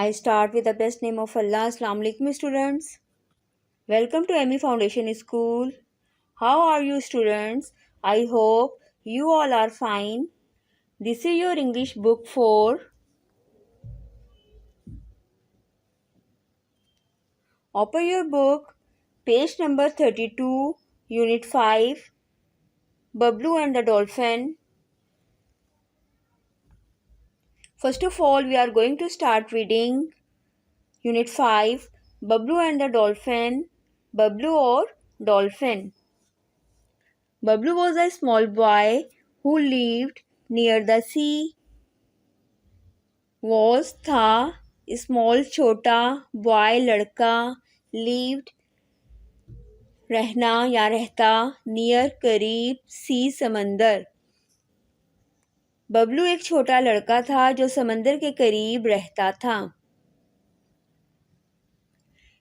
I start with the best name of Allah. Assalamu alaikum students. Welcome to ME Foundation School. How are you students? I hope you all are fine. This is your English book 4. Open your book, page number 32, unit 5, Bablu and the Dolphin. First of all, we are going to start reading unit 5, Bablu and the Dolphin. Bablu or Dolphin. Bablu was a small boy who lived near the sea. Was था small छोटा boy लड़का lived रहना या रहता near करीब sea समंदर. बबलू एक छोटा लड़का था जो समंदर के करीब रहता था.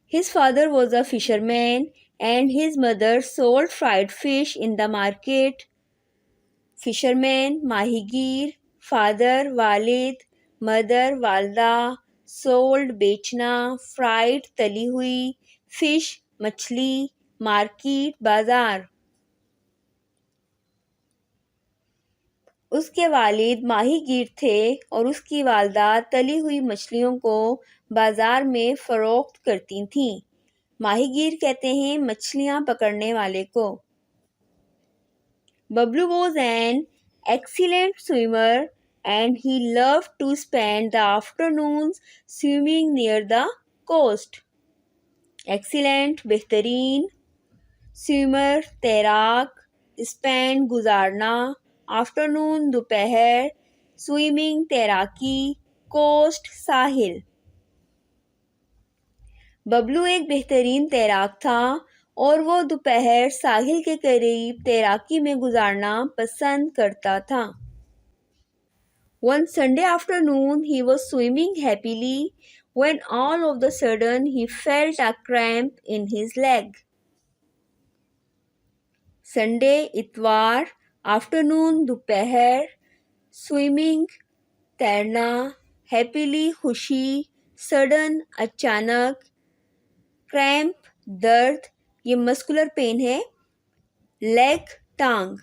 His father was a fisherman and his mother sold fried fish in the market. Fisherman माहीगीर, father वालिद, mother वालदा, sold बेचना, fried तली हुई, fish मछली, market बाजार. उसके वालिद माहीगीर थे और उसकी वालदा तली हुई मछलियों को बाजार में फरोख्त करती थीं. माहीगीर कहते हैं मछलियां पकड़ने वाले को. Bablu was an excellent swimmer and he loved to spend the afternoons swimming near the coast. Excellent बेहतरीन, swimmer तैराक, spend गुजारना, afternoon दोपहर, swimming तैराकी, coast साहिल. बबलू एक बेहतरीन तैराक था और वो दोपहर साहिल के करीब तैराकी में गुजारना पसंद करता था. One Sunday afternoon he was swimming happily when all of a sudden he felt a cramp in his leg. Sunday इतवार, afternoon दोपहर, swimming तैरना, happily खुशी, sudden अचानक, cramp दर्द, ये मस्कुलर पेन है, लेग टांग.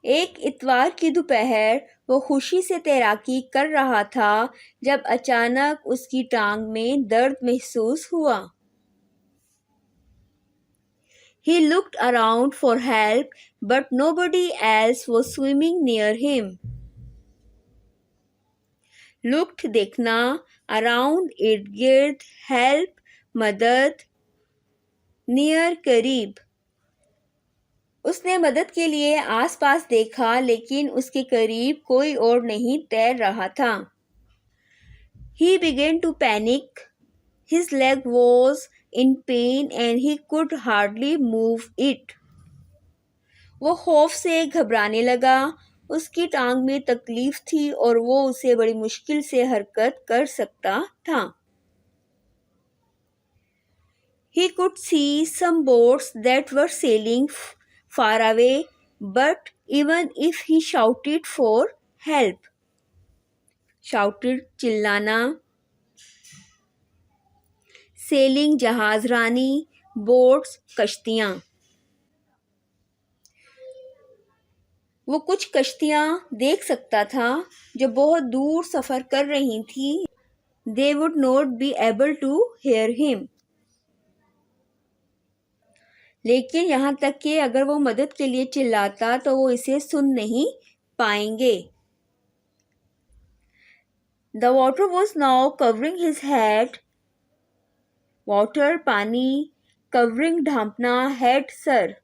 एक इतवार की दोपहर वो खुशी से तैराकी कर रहा था जब अचानक उसकी टांग में दर्द महसूस हुआ. He looked around for help but nobody else was swimming near him. Looked देखना, around इर्द गिर्द, help मदद, near करीब. उसने मदद के लिए आसपास देखा लेकिन उसके करीब कोई और नहीं तैर रहा था. He began to panic. His leg was in pain and he could hardly move it. वो खौफ से घबराने लगा. उसकी टांग में तकलीफ थी और वो उसे बड़ी मुश्किल से हरकत कर सकता था. He could see some boats that were sailing far away, but even if he shouted for help, shouted चिल्लाना, sailing जहाज रानी, boats कश्तियाँ. वो कुछ कश्तियाँ देख सकता था जो बहुत दूर सफ़र कर रही थी. They would not be able to hear him. लेकिन यहाँ तक कि अगर वो मदद के लिए चिल्लाता तो वो इसे सुन नहीं पाएंगे. The water was now covering his head. Water पानी, covering ढांपना, head सर.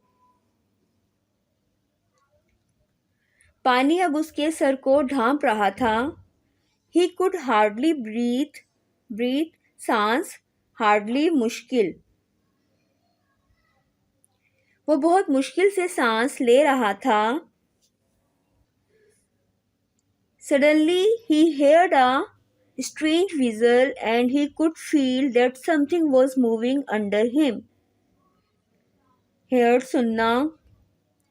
पानी अब उसके सर को ढांप रहा था. He could hardly breathe. Breathe सांस, hardly मुश्किल. वो बहुत मुश्किल से सांस ले रहा था. Suddenly he heard a strange whistle and he could feel that something was moving under him. Heard सुनना,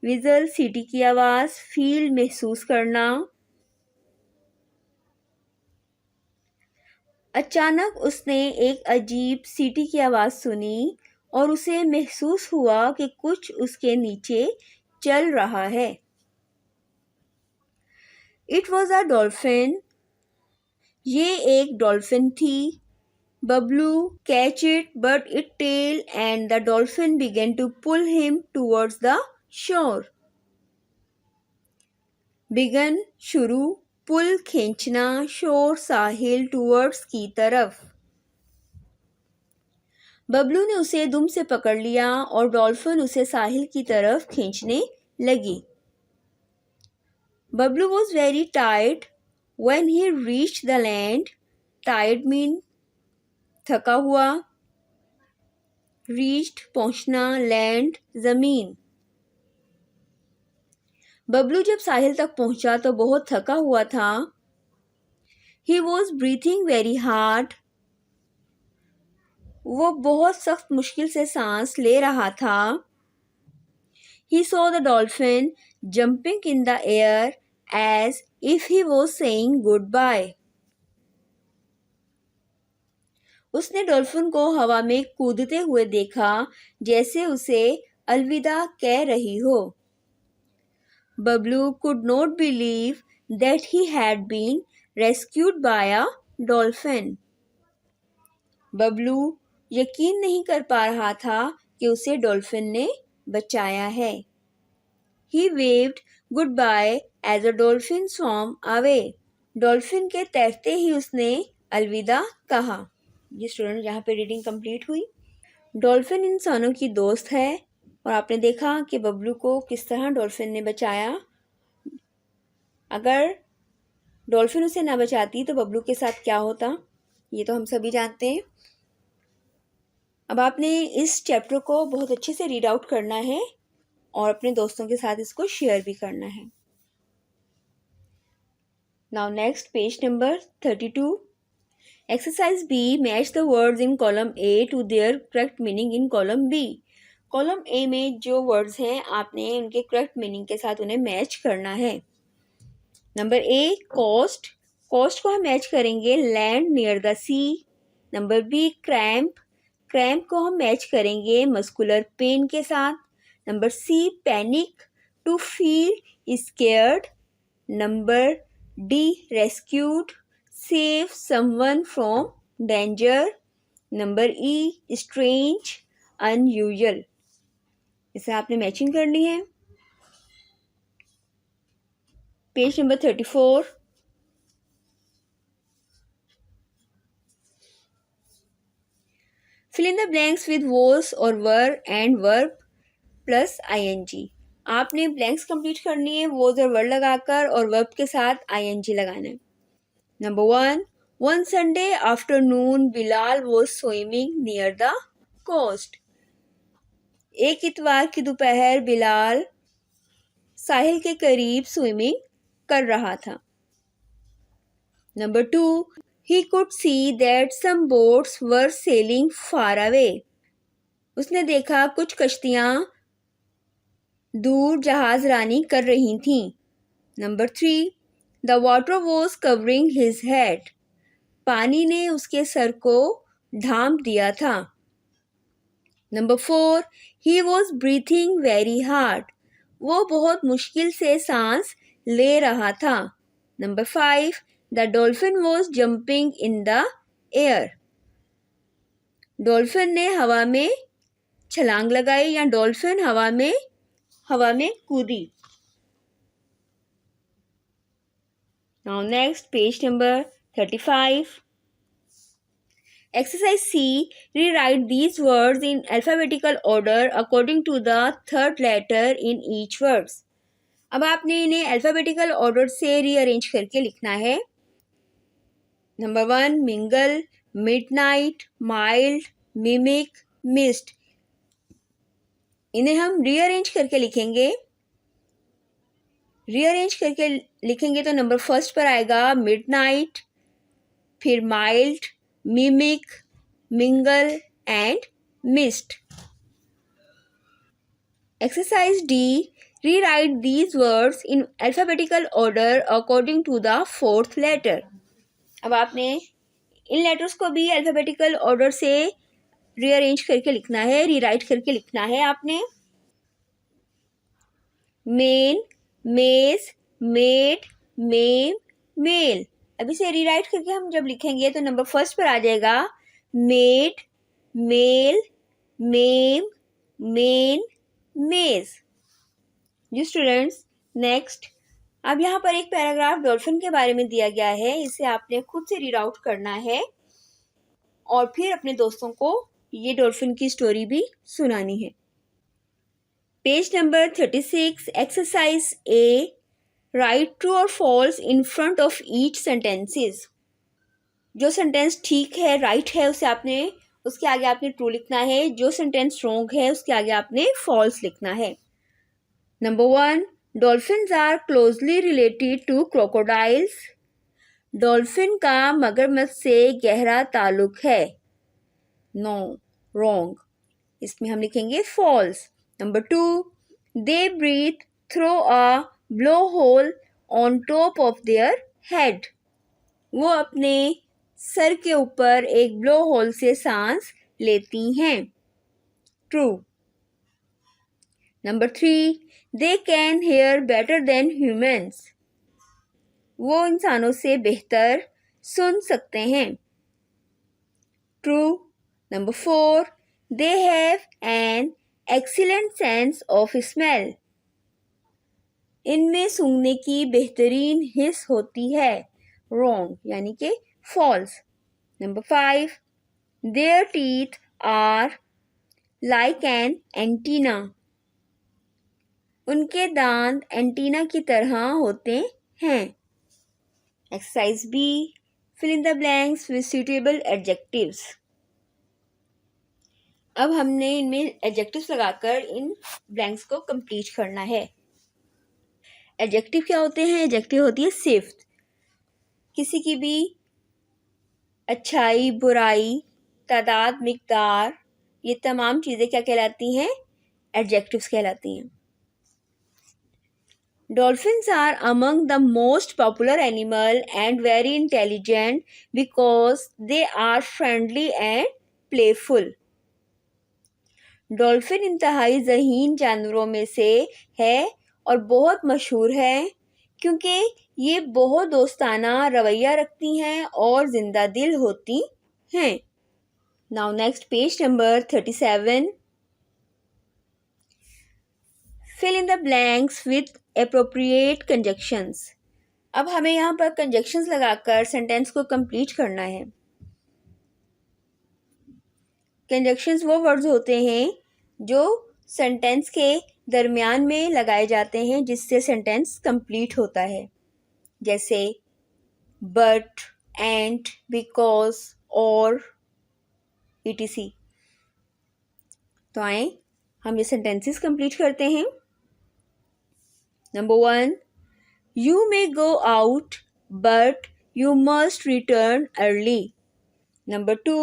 whistle सीटी की आवाज़, feel महसूस करना. अचानक उसने एक अजीब सीटी की आवाज़ सुनी और उसे महसूस हुआ कि कुछ उसके नीचे चल रहा है। It was a dolphin. ये एक डॉल्फिन थी। Bablu catch it but it tail and the dolphin began to pull him towards the shore. Began शुरू, पुल खींचना, शोर साहिल, टूवर्ड्स की तरफ। बबलू ने उसे दुम से पकड़ लिया और डॉल्फिन उसे साहिल की तरफ खींचने लगी। Bablu was very tired when he reached the land. Tired mean थका हुआ, रीच्ड पहुंचना, लैंड जमीन। बबलू जब साहिल तक पहुंचा तो बहुत थका हुआ था। He was breathing very hard. वो बहुत सख्त मुश्किल से सांस ले रहा था। He saw the dolphin jumping in the air as if he was saying goodbye. उसने डॉल्फिन को हवा में कूदते हुए देखा जैसे उसे अलविदा कह रही हो। Bablu could not believe that he had been rescued by a dolphin. Bablu यकीन नहीं कर पा रहा था कि उसे डॉल्फिन ने बचाया है। He waved goodbye as a dolphin swam away. Dolphin के तैरते ही उसने अलविदा कहा। ये स्टूडेंट यहाँ पे रीडिंग कंप्लीट हुई। डॉल्फिन इंसानों की दोस्त है और आपने देखा कि बबलू को किस तरह डॉल्फिन ने बचाया। अगर डॉल्फिन उसे ना बचाती तो बबलू के साथ क्या होता, ये तो हम सभी जानते हैं। अब आपने इस चैप्टर को बहुत अच्छे से रीड आउट करना है और अपने दोस्तों के साथ इसको शेयर भी करना है। Now next, page number 32. Exercise B, match the words in column A to their correct meaning in column B. Column A में जो वर्ड्स हैं आपने उनके करेक्ट मीनिंग के साथ उन्हें मैच करना है। Number A, coast. कोस्ट को हम मैच करेंगे land near the sea. Number B, cramp. Cramp को हम मैच करेंगे मस्कुलर पेन के साथ। Number C, panic, to feel scared. Number D, rescued, save someone from danger. Number E, strange, unusual. इसे आपने मैचिंग करनी है। Page number 34। Fill in the blanks with was और were and verb plus ing. आपने blanks complete करनी है was और were लगाकर और verb के साथ ing लगाना है। Number 1. One Sunday afternoon, Bilal was swimming near the coast. एक इतवार की दोपहर बिलाल साहिल के करीब स्विमिंग कर रहा था। Number 2. He could see that some boats were sailing far away. उसने देखा कुछ कश्तियां दूर जहाज रानी कर रही थीं। Number 3. The water was covering his head. पानी ने उसके सर को ढांप दिया था। Number 4. He was breathing very hard. वो बहुत मुश्किल से सांस ले रहा था। Number 5. The dolphin was jumping in the air. Dolphin ने हवा में छलांग लगाई या डॉल्फिन हवा में कूदी। Now next, page number 35. Exercise C. Rewrite these words in alphabetical order according to the third letter in each words. अब आपने इन्हें अल्फाबेटिकल ऑर्डर से रीअरेंज करके लिखना है। Number 1, mingle, midnight, mild, mimic, mist. इन्हें हम रीअरेंज करके लिखेंगे। रीअरेंज करके लिखेंगे तो नंबर फर्स्ट पर आएगा मिडनाइट, फिर mild, mimic, mingle and mist. Exercise D. Rewrite these words in alphabetical order according to the fourth letter. अब आपने इन लेटर्स को भी अल्फ़ाबेटिकल ऑर्डर से रीअरेंज करके लिखना है, रीराइट करके लिखना है आपने। मेन, मेज, मेड, मेम, मेल। अब इसे रीराइट करके हम जब लिखेंगे तो नंबर फर्स्ट पर आ जाएगा मेड, मेल, मेम, मेन, मेज। जी स्टूडेंट्स, नेक्स्ट अब यहाँ पर एक पैराग्राफ डॉल्फिन के बारे में दिया गया है। इसे आपने खुद से रीड आउट करना है और फिर अपने दोस्तों को ये डॉल्फिन की स्टोरी भी सुनानी है। Page number 36, exercise A, right true और false in front of each sentences. जो सेंटेंस ठीक है, राइट है, उसे आपने उसके आगे आपने ट्रू लिखना है। जो सेंटेंस रॉन्ग है उसके आगे आपने फॉल्स लिखना है। Number 1, dolphins are closely related to crocodiles. Dolphin का मगरमच्छ से गहरा ताल्लुक है। No, wrong. इसमें हम लिखेंगे false. Number 2, they breathe through a blow hole on top of their head. वो अपने सर के ऊपर एक ब्लो होल से सांस लेती हैं। True. Number 3, they can hear better than humans. वो इंसानों से बेहतर सुन सकते हैं। True. Number 4, they have an excellent sense of smell. इनमें सूंघने की बेहतरीन हिस्स होती है। रॉन्ग, यानी कि false. Number 5, their teeth are like an antenna. उनके दांत एंटीना की तरह होते हैं। Exercise B, fill in the blanks with suitable adjectives. अब हमने इनमें एडजेक्टिव्स लगाकर इन ब्लैंक्स को कंप्लीट करना है। एडजेक्टिव क्या होते हैं? एडजेक्टिव होती है सिफ्त। किसी की भी अच्छाई, बुराई, तादाद, मिकदार, ये तमाम चीज़ें क्या कहलाती हैं? एडजेक्टिव्स कहलाती हैं। Dolphins are among the most popular animal and very intelligent because they are friendly and playful. Dolphin इंतहाई ज़हीन जानवरों में से है और बहुत मशहूर है क्योंकि ये बहुत दोस्ताना रवैया रखती हैं और जिंदा दिल होती हैं। Now next page number 37, fill in the blanks with appropriate conjunctions. अब हमें यहाँ पर कंजक्शंस लगाकर सेंटेंस को कंप्लीट करना है। कंजक्शंस वो वर्ड्स होते हैं जो सेंटेंस के दरमियान में लगाए जाते हैं जिससे सेंटेंस कंप्लीट होता है, जैसे बट, एंड, बिकॉज, और etc। तो आए हम ये सेंटेंसेस कंप्लीट करते हैं। Number 1, you may go out but you must return early. Number 2,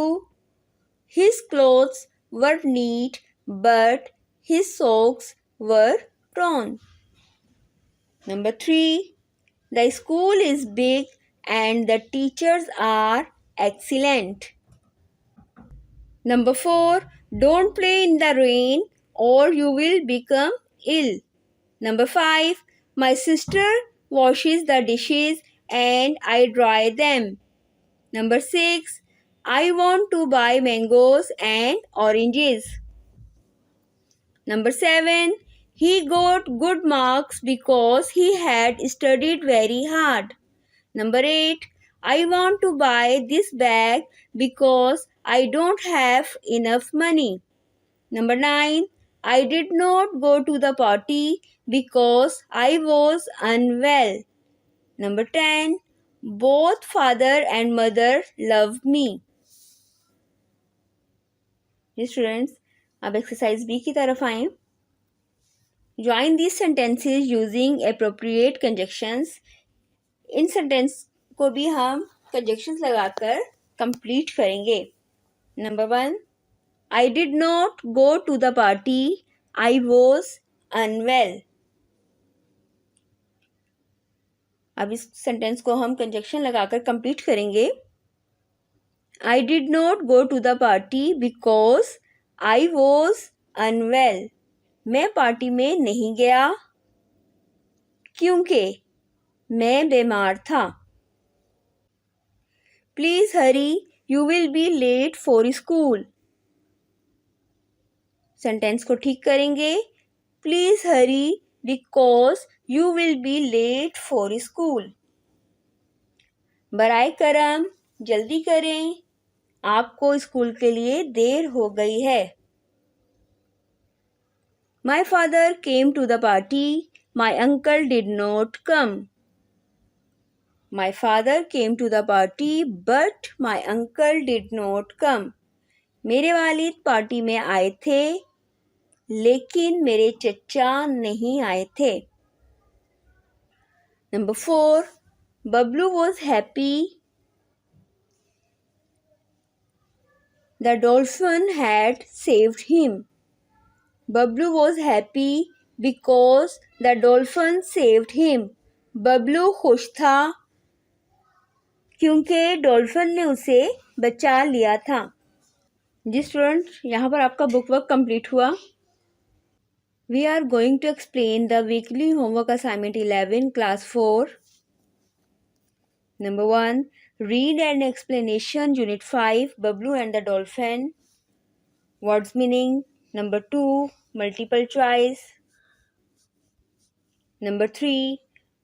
his clothes were neat but his socks were torn. Number 3, the school is big and the teachers are excellent. Number 4, don't play in the rain or you will become ill. Number 5, my sister washes the dishes and I dry them. Number 6, I want to buy mangoes and oranges. Number 7, he got good marks because he had studied very hard. Number 8, I want to buy this bag because I don't have enough money. Number 9, I did not go to the party because I was unwell. Number 10, both father and mother love me. जी students, अब exercise B की तरफ आएं। Join these sentences using appropriate conjunctions. इन sentence को भी हम conjunctions लगाकर कंप्लीट करेंगे। Number 1, I did not go to the party, I was unwell. अब इस सेंटेंस को हम कंजक्शन लगाकर कंप्लीट करेंगे। I did not go to the party because I was unwell. मैं पार्टी में नहीं गया क्योंकि मैं बीमार था. Please hurry, you will be late for school. Sentence को ठीक करेंगे. Please hurry because you will be late for school. बराए करम, जल्दी करें, आपको स्कूल के लिए देर हो गई है. My father came to the party. My uncle did not come. My father came to the party, but my uncle did not come. मेरे वालिद पार्टी में आए थे, लेकिन मेरे चचा नहीं आए थे. Number 4. Bablu was happy. The dolphin had saved him. Bablu was happy because the dolphin saved him. Bablu खुश था क्योंकि डॉल्फिन ने उसे बचा लिया था. जी स्टूडेंट, यहाँ पर आपका बुक वर्क कंप्लीट हुआ. We are going to explain the weekly homework assignment 11 class 4. Number 1. Read and explanation Unit 5 Bablu and the Dolphin. Words meaning. Number 2. Multiple choice. Number 3.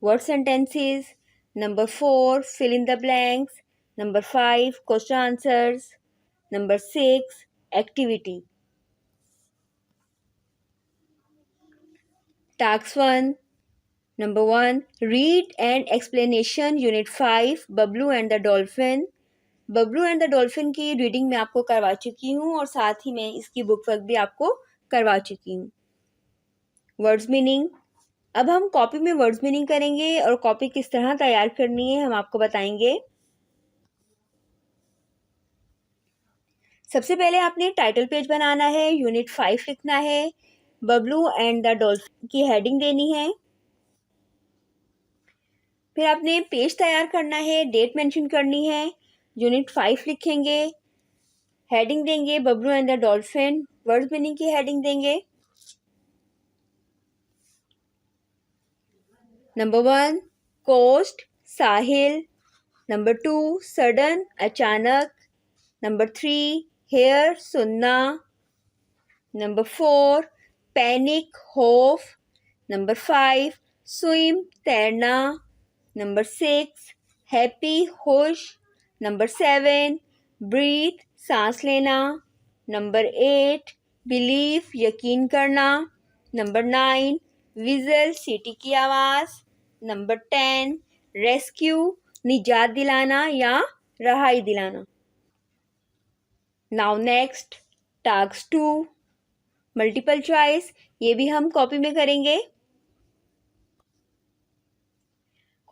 Word sentences. Number 4. Fill in the blanks. Number 5. Question answers. Number 6. Activity. Task 1. Number 1. Read and explanation Unit 5 Bablu and the Dolphin. Bablu and the dolphin की reading मैं आपको करवा चुकी हूँ और साथ ही मैं इसकी बुक वर्क भी आपको करवा चुकी हूँ. Words meaning. अब हम कॉपी में वर्ड्स मीनिंग करेंगे और कॉपी किस तरह तैयार करनी है हम आपको बताएंगे. सबसे पहले आपने टाइटल पेज बनाना है. यूनिट 5 लिखना है. बबलू एंड द डॉल्फिन की हेडिंग देनी है. फिर आपने पेज तैयार करना है. डेट मेंशन करनी है. यूनिट 5 लिखेंगे. हेडिंग देंगे Bablu and the dolphin. Words meaning की हेडिंग देंगे. नंबर 1 कोस्ट साहिल. नंबर 2 सडन अचानक. नंबर 3 हेयर सुनना. नंबर 4 पैनिक खौफ. नंबर 5 स्विम तैरना. नंबर 6 हैप्पी खुश. नंबर 7 ब्रीथ सांस लेना. नंबर 8 बिलीव यकीन करना. नंबर 9 विजल सीटी की आवाज़. नंबर 10 रेस्क्यू निजात दिलाना या रहाई दिलाना. Now next task 2 multiple choice. ये भी हम कॉपी में करेंगे.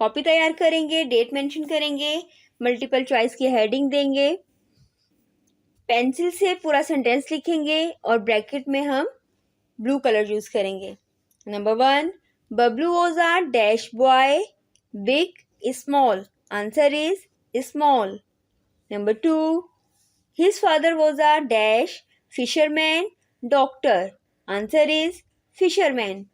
कॉपी तैयार करेंगे. डेट मेंशन करेंगे. मल्टीपल चॉइस की हेडिंग देंगे. पेंसिल से पूरा सेंटेंस लिखेंगे और ब्रैकेट में हम ब्लू कलर यूज करेंगे. Number 1 Bablu was a dash boy. Big small. Answer is small. Number 2 his father was a dash fisherman doctor. Answer is fisherman.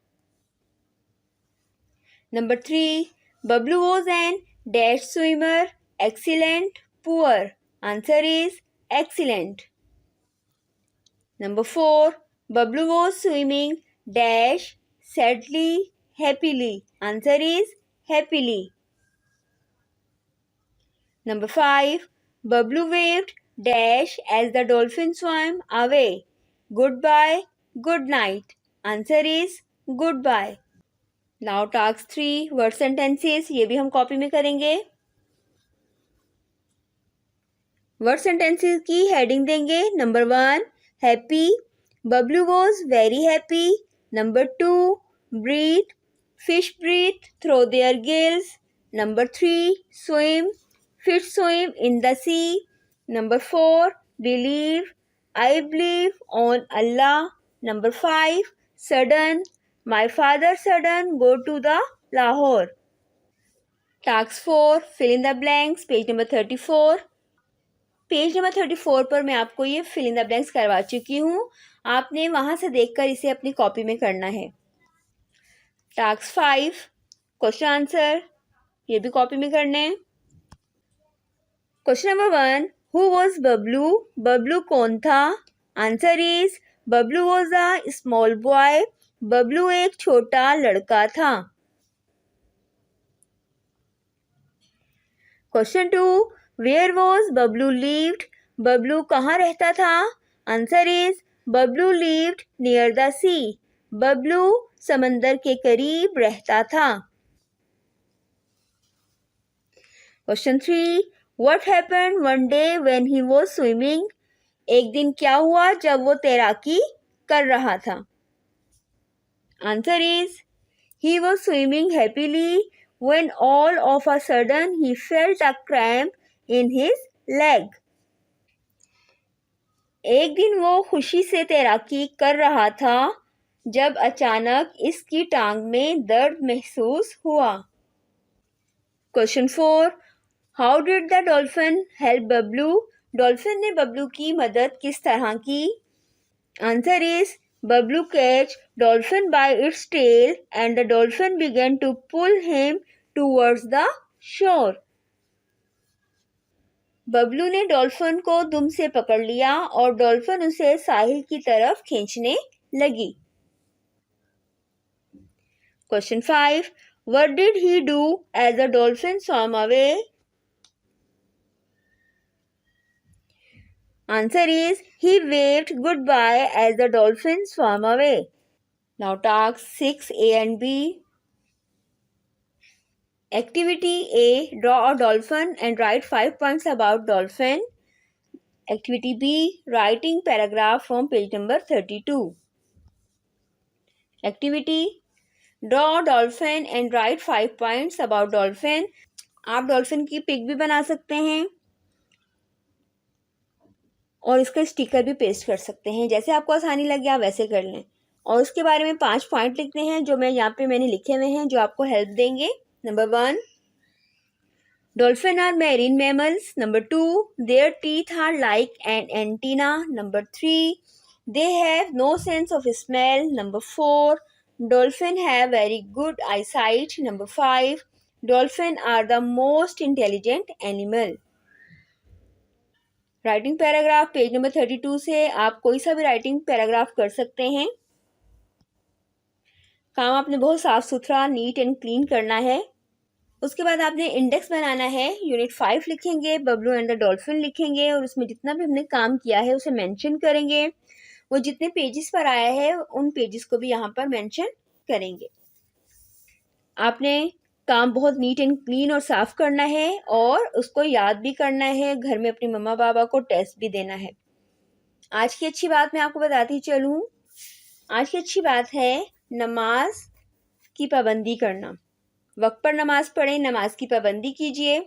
Number 3 Bablu was an dash swimmer. Excellent, poor. Answer is excellent. Number 4 Bablu was swimming dash sadly, happily. Answer is happily. Number 5 Bablu waved dash as the dolphin swam away. Goodbye, good night. Answer is goodbye. Now task 3 word sentences. ये भी हम copy में करेंगे. Word sentences की heading देंगे. Number 1 happy. Bablu was very happy. Number 2 breathe. Fish breathe through their gills. Number 3 swim. Fish swim in the sea. Number 4 believe. I believe on Allah. Number 5 sudden. My father sudden go to the Lahore. Task 4 fill in the blanks. Page number 34. Page number 34 पर मैं आपको ये fill in the blanks करवा चुकी हूँ। आपने वहाँ से देखकर इसे अपनी कॉपी में करना है। टास्क 5 क्वेश्चन आंसर, ये भी कॉपी में करने हैं। Question number 1, who was Bablu? Bablu कौन था? Answer is Bablu was a small boy. Bablu एक छोटा लड़का था। Question 2, where was Bablu lived? Bablu कहाँ रहता था? Answer is Bablu lived near the sea. Bablu समंदर के करीब रहता था। Question 3, what happened one day when he was swimming? एक दिन क्या हुआ जब वो तैराकी कर रहा था? Answer is he was swimming happily when all of a sudden he felt a cramp in his leg. एक दिन वो खुशी से तैराकी कर रहा था जब अचानक इसकी टांग में दर्द महसूस हुआ। Question 4, how did the dolphin help Bablu? Dolphin ने बबलू की मदद किस तरह की? Answer is Bablu catch dolphin by its tail and the dolphin began to pull him towards the shore. Bablu ने डॉल्फिन को दुम से पकड़ लिया और डॉल्फिन उसे साहिल की तरफ खींचने लगी। Question 5, What did he do as the dolphin swam away? Answer is he waved goodbye as the dolphin swam away. Now task 6A and B. Activity A, draw a dolphin and write 5 points about dolphin. Activity B, writing paragraph from page number 32. Activity, draw a dolphin and write 5 points about dolphin. आप dolphin की pick भी बना सकते हैं और इसका sticker भी paste कर सकते हैं। जैसे आपको आसानी लगे आप वैसे कर लें। और उसके बारे में 5 पॉइंट लिखते हैं जो मैं यहाँ पे मैंने लिखे हुए हैं जो आपको हेल्प देंगे। Number 1, dolphin are marine mammals. Number 2, their teeth are like an antenna. Number 3, they have no sense of smell. Number 4, dolphin have very good eyesight. Number 5, dolphin are the most intelligent animal. Writing paragraph page number 32 से आप कोई सा भी writing paragraph कर सकते हैं। काम आपने बहुत साफ सुथरा नीट एंड क्लीन करना है। उसके बाद आपने इंडेक्स बनाना है। यूनिट 5 लिखेंगे, बबलू एंड द डॉल्फिन लिखेंगे और उसमें जितना भी हमने काम किया है उसे मेंशन करेंगे। वो जितने पेजेस पर आया है उन पेजेस को भी यहाँ पर मेंशन करेंगे। आपने काम बहुत नीट एंड क्लीन और साफ करना है और उसको याद भी करना है। घर में अपने मम्मा पापा को टेस्ट भी देना है। आज की अच्छी बात मैं आपको बताती चलूँ। आज की अच्छी बात है नमाज की पाबंदी करना। वक्त पर नमाज पढ़ें, नमाज की पाबंदी कीजिए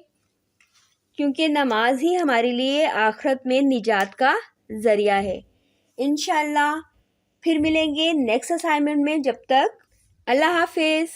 क्योंकि नमाज ही हमारे लिए आखिरत में निजात का जरिया है। इंशाल्लाह फिर मिलेंगे नेक्स्ट असाइनमेंट में। जब तक अल्लाह हाफिज़।